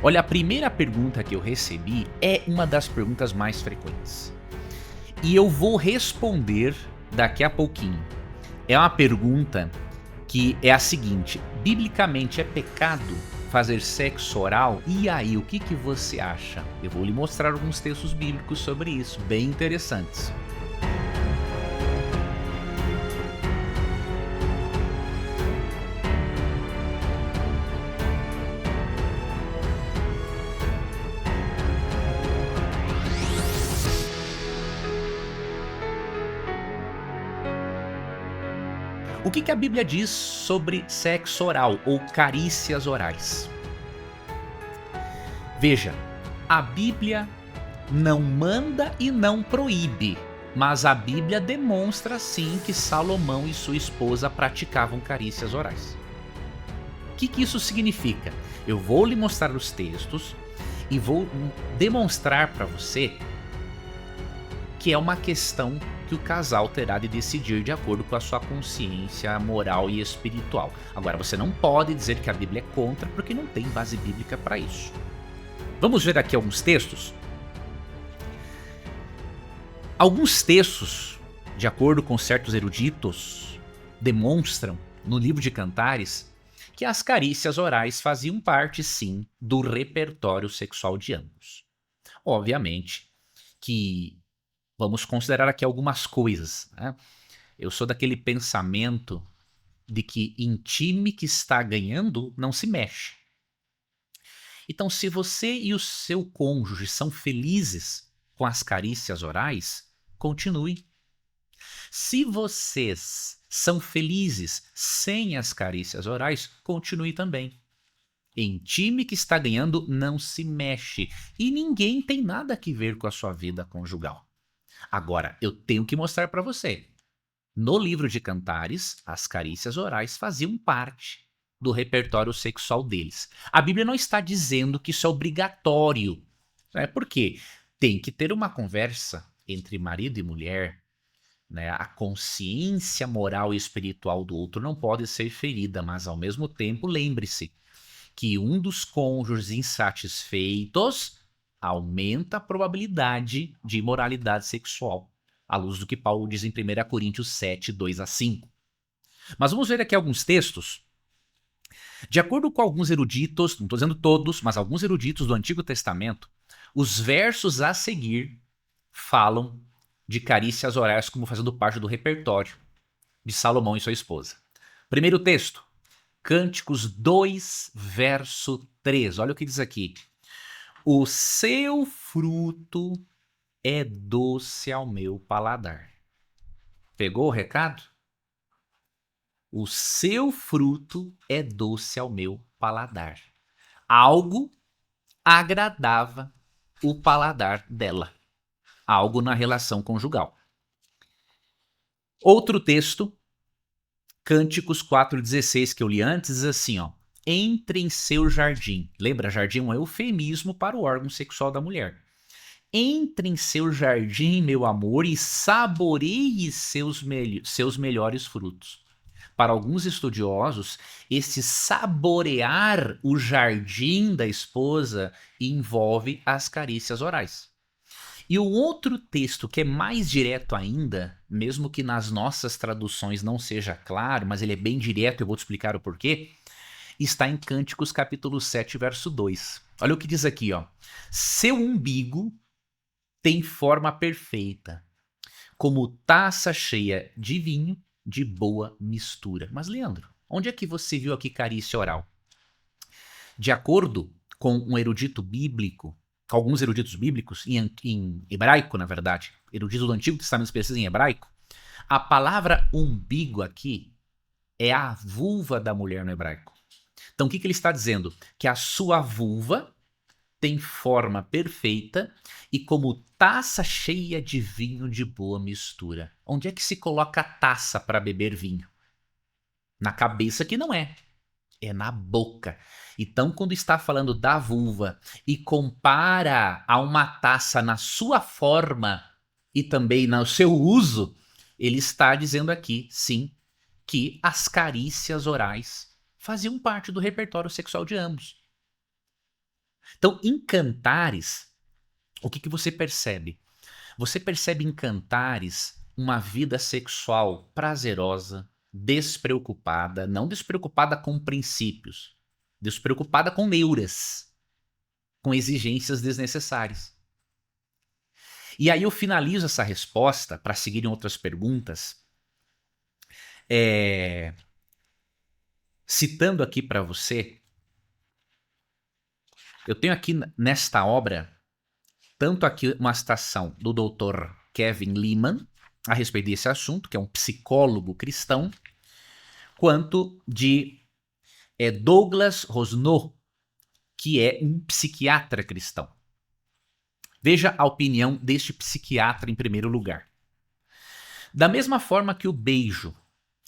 Olha, a primeira pergunta que eu recebi é uma das perguntas mais frequentes. E eu vou responder daqui a pouquinho. É uma pergunta que é a seguinte: biblicamente é pecado fazer sexo oral? E aí, o que você acha? Eu vou lhe mostrar alguns textos bíblicos sobre isso, bem interessantes. O que a Bíblia diz sobre sexo oral ou carícias orais? Veja, a Bíblia não manda e não proíbe, mas a Bíblia demonstra sim que Salomão e sua esposa praticavam carícias orais. O que isso significa? Eu vou lhe mostrar os textos e vou demonstrar para você que é uma questão que o casal terá de decidir de acordo com a sua consciência moral e espiritual. Agora, você não pode dizer que a Bíblia é contra, porque não tem base bíblica para isso. Vamos ver aqui alguns textos? Alguns textos, de acordo com certos eruditos, demonstram, no livro de Cantares, que as carícias orais faziam parte, sim, do repertório sexual de ambos. Obviamente que vamos considerar aqui algumas coisas, né? Eu sou daquele pensamento de que em time que está ganhando não se mexe. Então, se você e o seu cônjuge são felizes com as carícias orais, continue. Se vocês são felizes sem as carícias orais, continue também. Em time que está ganhando, não se mexe. E ninguém tem nada a ver com a sua vida conjugal. Agora, eu tenho que mostrar para você. No livro de Cantares, as carícias orais faziam parte do repertório sexual deles. A Bíblia não está dizendo que isso é obrigatório. Né? Por quê? Tem que ter uma conversa entre marido e mulher. Né? A consciência moral e espiritual do outro não pode ser ferida, mas ao mesmo tempo, lembre-se que um dos cônjuges insatisfeitos aumenta a probabilidade de imoralidade sexual, à luz do que Paulo diz em 1 Coríntios 7, 2-5. Mas vamos ver aqui alguns textos. De acordo com alguns eruditos, não estou dizendo todos, mas alguns eruditos do Antigo Testamento, os versos a seguir falam de carícias orais como fazendo parte do repertório de Salomão e sua esposa. Primeiro texto, Cânticos 2, verso 3. Olha o que diz aqui. O seu fruto é doce ao meu paladar. Pegou o recado? O seu fruto é doce ao meu paladar. Algo agradava o paladar dela. Algo na relação conjugal. Outro texto, Cânticos 4,16, que eu li antes, diz assim, ó. Entre em seu jardim. Lembra, jardim é um eufemismo para o órgão sexual da mulher. Entre em seu jardim, meu amor, e saboreie seus melhores frutos. Para alguns estudiosos, esse saborear o jardim da esposa envolve as carícias orais. E o outro texto que é mais direto ainda, mesmo que nas nossas traduções não seja claro, mas ele é bem direto, eu vou te explicar o porquê, está em Cânticos capítulo 7, verso 2. Olha o que diz aqui, ó. Seu umbigo tem forma perfeita, como taça cheia de vinho de boa mistura. Mas, Leandro, onde é que você viu aqui carícia oral? De acordo com um erudito bíblico, com alguns eruditos bíblicos, em hebraico, na verdade, eruditos do Antigo Testamento específico em hebraico, a palavra umbigo aqui é a vulva da mulher no hebraico. Então, o que ele está dizendo? Que a sua vulva tem forma perfeita e como taça cheia de vinho de boa mistura. Onde é que se coloca a taça para beber vinho? Na cabeça que não é. É na boca. Então, quando está falando da vulva e compara a uma taça na sua forma e também no seu uso, ele está dizendo aqui, sim, que as carícias orais faziam parte do repertório sexual de ambos. Então, em Cantares, o que você percebe? Você percebe em Cantares uma vida sexual prazerosa, despreocupada, não despreocupada com princípios, despreocupada com neuras, com exigências desnecessárias. E aí eu finalizo essa resposta para seguirem outras perguntas, citando aqui para você, eu tenho aqui nesta obra, tanto aqui uma citação do Dr. Kevin Leman, a respeito desse assunto, que é um psicólogo cristão, quanto de Douglas Rosnow, que é um psiquiatra cristão. Veja a opinião deste psiquiatra em primeiro lugar. Da mesma forma que o beijo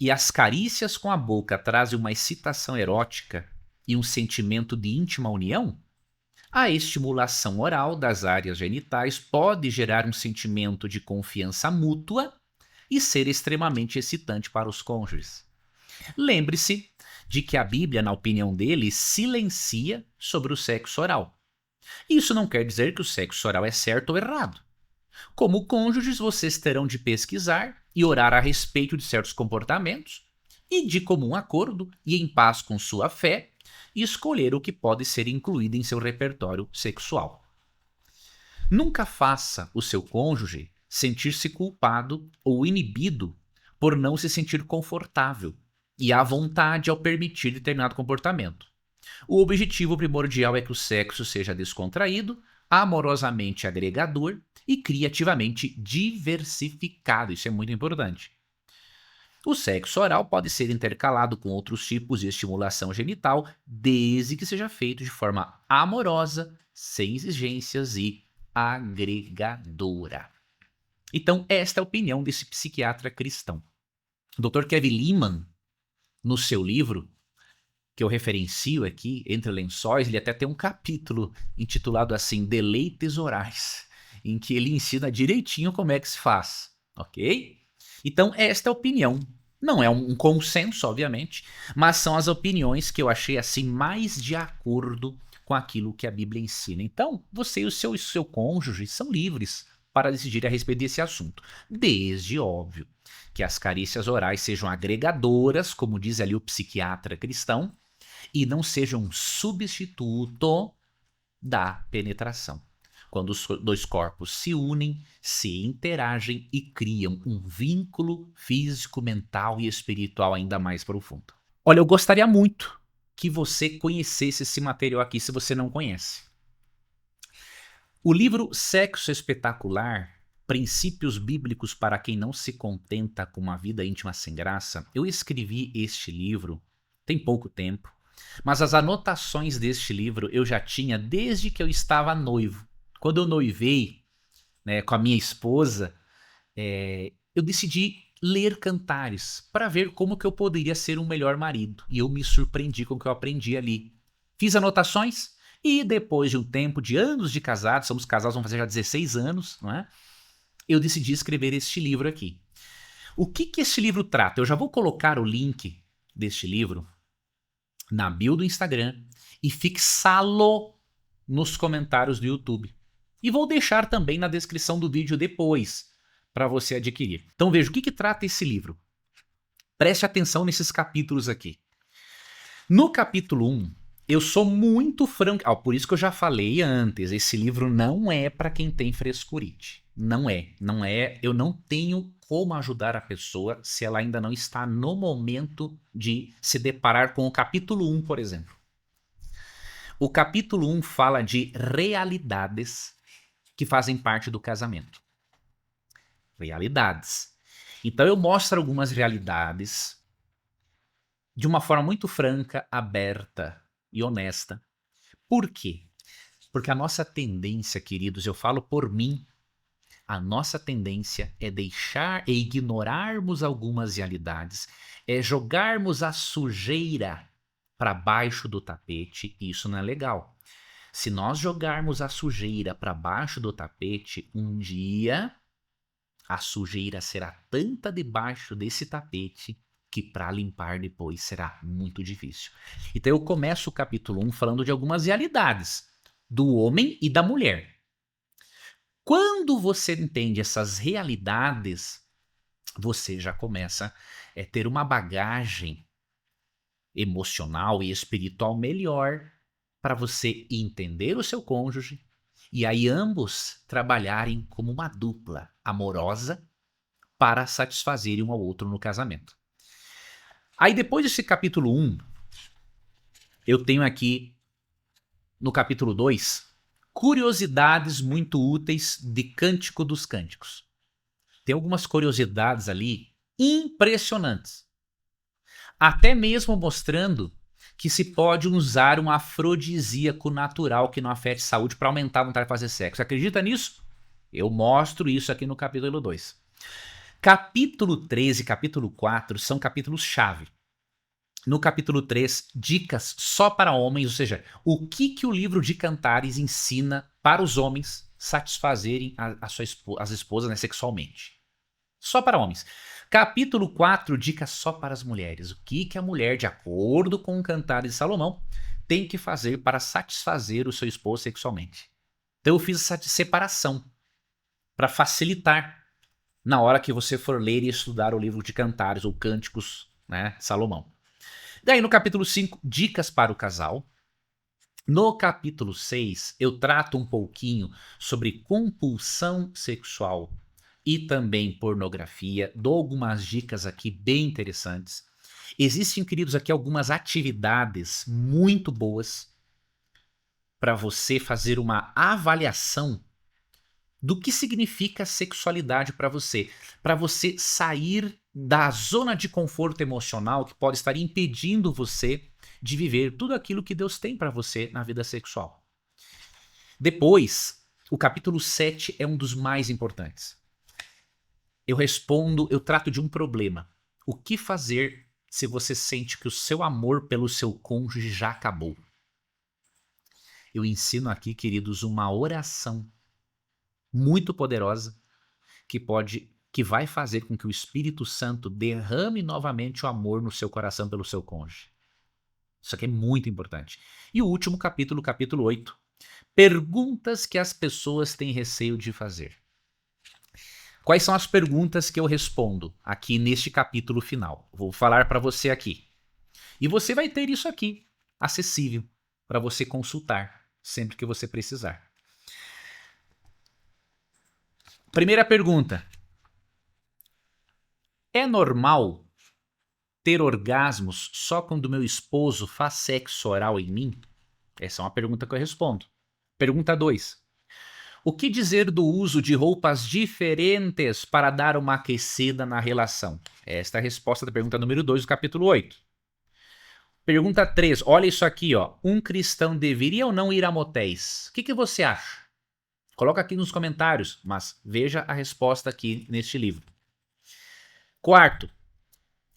e as carícias com a boca trazem uma excitação erótica e um sentimento de íntima união, a estimulação oral das áreas genitais pode gerar um sentimento de confiança mútua e ser extremamente excitante para os cônjuges. Lembre-se de que a Bíblia, na opinião dele, silencia sobre o sexo oral. Isso não quer dizer que o sexo oral é certo ou errado. Como cônjuges, vocês terão de pesquisar e orar a respeito de certos comportamentos e, de comum acordo e em paz com sua fé, escolher o que pode ser incluído em seu repertório sexual. Nunca faça o seu cônjuge sentir-se culpado ou inibido por não se sentir confortável e à vontade ao permitir determinado comportamento. O objetivo primordial é que o sexo seja descontraído, amorosamente agregador e criativamente diversificado. Isso é muito importante. O sexo oral pode ser intercalado com outros tipos de estimulação genital, desde que seja feito de forma amorosa, sem exigências e agregadora. Então, esta é a opinião desse psiquiatra cristão. O Dr. Kevin Leman, no seu livro, que eu referencio aqui, Entre Lençóis, ele até tem um capítulo intitulado assim, Deleites Orais, em que ele ensina direitinho como é que se faz, ok? Então, esta é a opinião. Não é um consenso, obviamente, mas são as opiniões que eu achei assim mais de acordo com aquilo que a Bíblia ensina. Então, você e o seu cônjuge são livres para decidir a respeito desse assunto, desde, óbvio, que as carícias orais sejam agregadoras, como diz ali o psiquiatra cristão, e não sejam um substituto da penetração. Quando os dois corpos se unem, se interagem e criam um vínculo físico, mental e espiritual ainda mais profundo. Olha, eu gostaria muito que você conhecesse esse material aqui, se você não conhece. O livro Sexo Espetacular, Princípios Bíblicos para quem não se contenta com uma vida íntima sem graça, eu escrevi este livro tem pouco tempo, mas as anotações deste livro eu já tinha desde que eu estava noivo. Quando eu noivei, né, com a minha esposa, eu decidi ler Cantares para ver como que eu poderia ser um melhor marido. E eu me surpreendi com o que eu aprendi ali. Fiz anotações e depois de um tempo, de anos de casados, somos casados, vamos fazer já 16 anos, não é? Eu decidi escrever este livro aqui. O que este livro trata? Eu já vou colocar o link deste livro na bio do Instagram e fixá-lo nos comentários do YouTube. E vou deixar também na descrição do vídeo depois, para você adquirir. Então veja, o que trata esse livro? Preste atenção nesses capítulos aqui. No capítulo 1, eu sou muito franco. Por isso que eu já falei antes, esse livro não é para quem tem frescurite. Não é. Eu não tenho como ajudar a pessoa se ela ainda não está no momento de se deparar com o capítulo 1, por exemplo. O capítulo 1 fala de realidades que fazem parte do casamento. Realidades. Então eu mostro algumas realidades de uma forma muito franca, aberta e honesta. Por quê? Porque a nossa tendência, queridos, eu falo por mim, a nossa tendência é deixar e ignorarmos algumas realidades, é jogarmos a sujeira para baixo do tapete, e isso não é legal. Se nós jogarmos a sujeira para baixo do tapete, um dia a sujeira será tanta debaixo desse tapete que para limpar depois será muito difícil. Então eu começo o capítulo 1 falando de algumas realidades do homem e da mulher. Quando você entende essas realidades, você já começa a ter uma bagagem emocional e espiritual melhor para você entender o seu cônjuge e aí ambos trabalharem como uma dupla amorosa para satisfazerem um ao outro no casamento. Aí depois desse capítulo 1, eu tenho aqui no capítulo 2 curiosidades muito úteis de Cântico dos Cânticos. Tem algumas curiosidades ali impressionantes. Até mesmo mostrando que se pode usar um afrodisíaco natural que não afete saúde para aumentar a vontade de fazer sexo. Você acredita nisso? Eu mostro isso aqui no capítulo 2. Capítulo 3 e capítulo 4 são capítulos-chave. No capítulo 3, dicas só para homens, ou seja, o que o livro de Cantares ensina para os homens satisfazerem as esposas, né, sexualmente. Só para homens. Capítulo 4, dicas só para as mulheres. O que a mulher, de acordo com o Cantares de Salomão, tem que fazer para satisfazer o seu esposo sexualmente. Então eu fiz essa separação para facilitar na hora que você for ler e estudar o livro de Cantares ou Cânticos, né, Salomão. Daí no capítulo 5, dicas para o casal. No capítulo 6, eu trato um pouquinho sobre compulsão sexual e também pornografia. Dou algumas dicas aqui bem interessantes. Existem, queridos, aqui algumas atividades muito boas para você fazer uma avaliação do que significa sexualidade para você sair da zona de conforto emocional que pode estar impedindo você de viver tudo aquilo que Deus tem para você na vida sexual. Depois, o capítulo 7 é um dos mais importantes. Eu trato de um problema. O que fazer se você sente que o seu amor pelo seu cônjuge já acabou? Eu ensino aqui, queridos, uma oração muito poderosa que vai fazer com que o Espírito Santo derrame novamente o amor no seu coração pelo seu cônjuge. Isso aqui é muito importante. E o último capítulo, capítulo 8. Perguntas que as pessoas têm receio de fazer. Quais são as perguntas que eu respondo aqui neste capítulo final? Vou falar para você aqui. E você vai ter isso aqui, acessível, para você consultar sempre que você precisar. Primeira pergunta. É normal ter orgasmos só quando meu esposo faz sexo oral em mim? Essa é uma pergunta que eu respondo. Pergunta 2. O que dizer do uso de roupas diferentes para dar uma aquecida na relação? Esta é a resposta da pergunta número 2 do capítulo 8. Pergunta 3. Olha isso aqui, ó. Um cristão deveria ou não ir a motéis? O que você acha? Coloca aqui nos comentários, mas veja a resposta aqui neste livro. Quarto.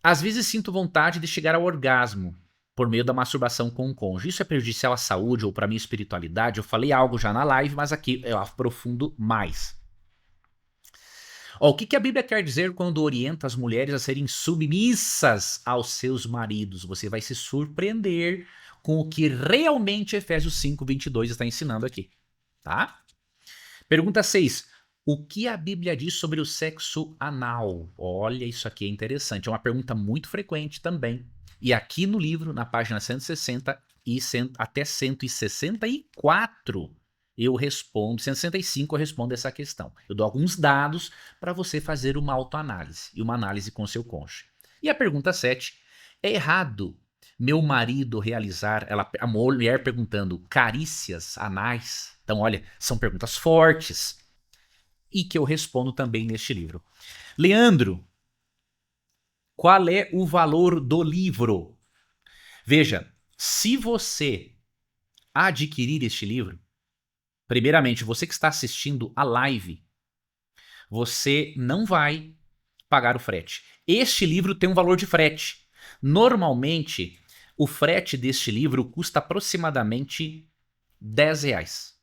Às vezes sinto vontade de chegar ao orgasmo por meio da masturbação com o cônjuge. Isso é prejudicial à saúde ou para a minha espiritualidade? Eu falei algo já na live, mas aqui eu aprofundo mais. Ó, o que a Bíblia quer dizer quando orienta as mulheres a serem submissas aos seus maridos? Você vai se surpreender com o que realmente Efésios 5:22 está ensinando aqui, tá? Pergunta 6. O que a Bíblia diz sobre o sexo anal? Olha, isso aqui é interessante. É uma pergunta muito frequente também. E aqui no livro, na página 160 e até 164, eu respondo, 165 eu respondo essa questão. Eu dou alguns dados para você fazer uma autoanálise e uma análise com seu cônjuge. E a pergunta 7. É errado meu marido realizar, a mulher perguntando, carícias anais? Então, olha, são perguntas fortes e que eu respondo também neste livro. Leandro, qual é o valor do livro? Veja, se você adquirir este livro, primeiramente, você que está assistindo a live, você não vai pagar o frete. Este livro tem um valor de frete. Normalmente, o frete deste livro custa aproximadamente R$10.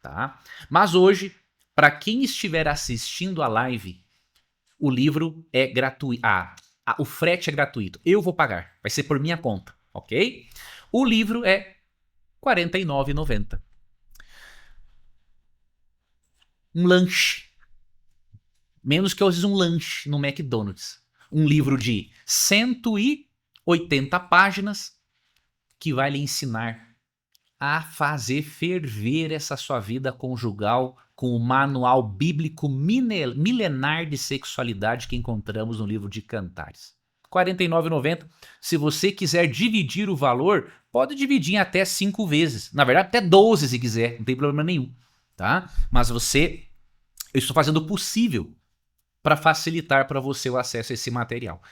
Tá? Mas hoje, para quem estiver assistindo a live, o livro é gratuito. O frete é gratuito. Eu vou pagar. Vai ser por minha conta, ok? O livro é R$49,90. um lanche. Menos que às vezes um lanche no McDonald's. Um livro de 180 páginas que vai lhe ensinar a fazer ferver essa sua vida conjugal com o manual bíblico milenar de sexualidade que encontramos no livro de Cantares. R$ 49,90. Se você quiser dividir o valor, pode dividir em até 5 vezes. Na verdade, até 12 se quiser, não tem problema nenhum. Tá? Mas eu estou fazendo o possível para facilitar para você o acesso a esse material.